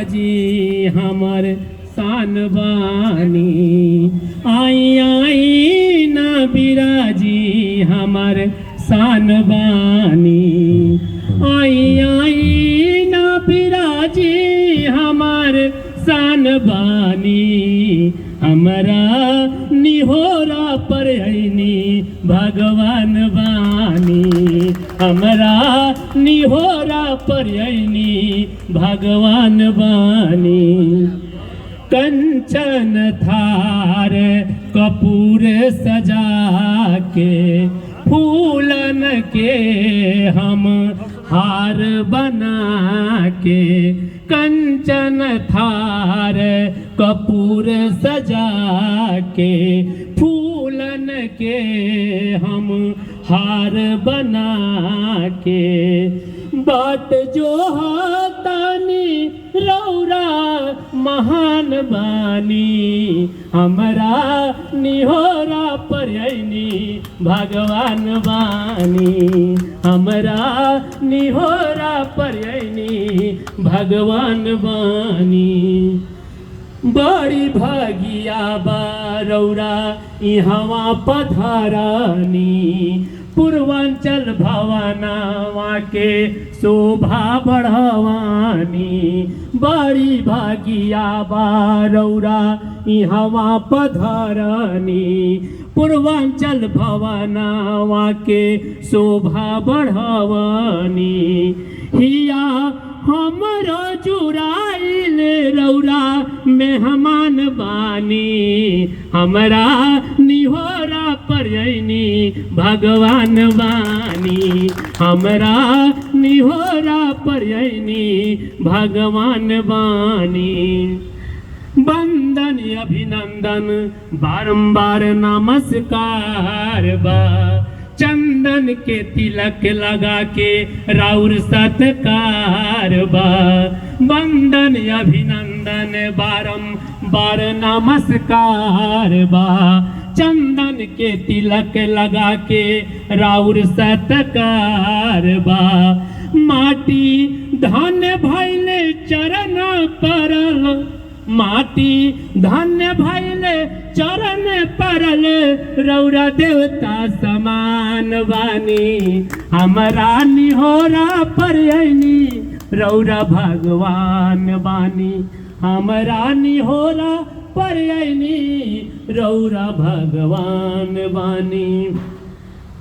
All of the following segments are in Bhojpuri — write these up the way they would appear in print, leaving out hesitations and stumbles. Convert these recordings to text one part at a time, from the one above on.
बिराजी हमर सान बानी। आई आई ना बिराजी हमर सान बानी। आई आई ना बिराजी हमर सान बानी। हमरा निहोरा पर आईनी भगवान बानी। हमरा निहोरा पर आईनी भगवान बानी। कंचन थार कपूर सजा के फूलन के हम हार बना के। कंचन थार कपूर सजा के फूलन के हम हार बना के। बाट जो हाथानी रौरा महान बानी। हमरा निहोरा पर आईनी भगवान बानी। हमरा निहोरा पर आईनी भगवान बानी। बड़ी भागिया बारौरा इहवा पधारानी। पूर्वांचल भवनवा के शोभा बढ़वानी। बड़ी भागिया बारौरा इहवा पधारानी। पूर्वांचल भवनवा के शोभा बढ़वानी। हिया हमरो जुराइल रौरा मेहमान बानी। हमरा निहोरा पर आईनी भगवान बानी। हमरा निहोरा पर आईनी भगवान बानी। वंदन अभिनंदन बारंबार नमस्कार बा। चंदन के तिलक लगा के राउर सत्कार बा। वंदन अभिनंदन बारंबार नमस्कार बा। चंदन के तिलक लगा के राउर सत्कार बा। माटी धन्य भइले चरण परल। माटी धन्य भइले चरण परल रौरा देवता समान बानी। हमरा निहोरा पर आईनी रौरा भगवान बानी। हमरा निहोरा पर आईनी रौरा भगवान बानी।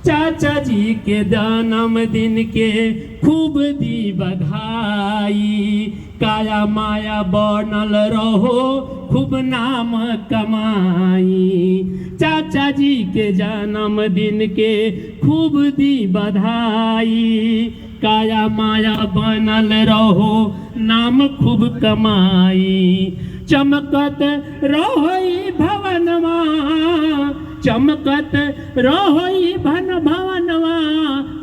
चाचा जी के जन्मदिन के खूब दी बधाई। काया माया बनल रहो खूब नाम कमाई। चाचा जी के जन्मदिन के खूब दी बधाई। काया माया बनल रहो नाम खूब कमाई। चमकत रहोई भवनवा। चमकत रहोई भवनवा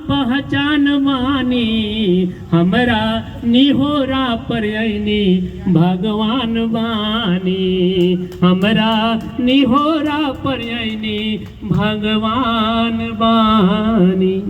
पहचान मानी। हमरा निहोरा पर आईनी भगवान बानी। हमरा निहोरा पर आईनी भगवान बानी।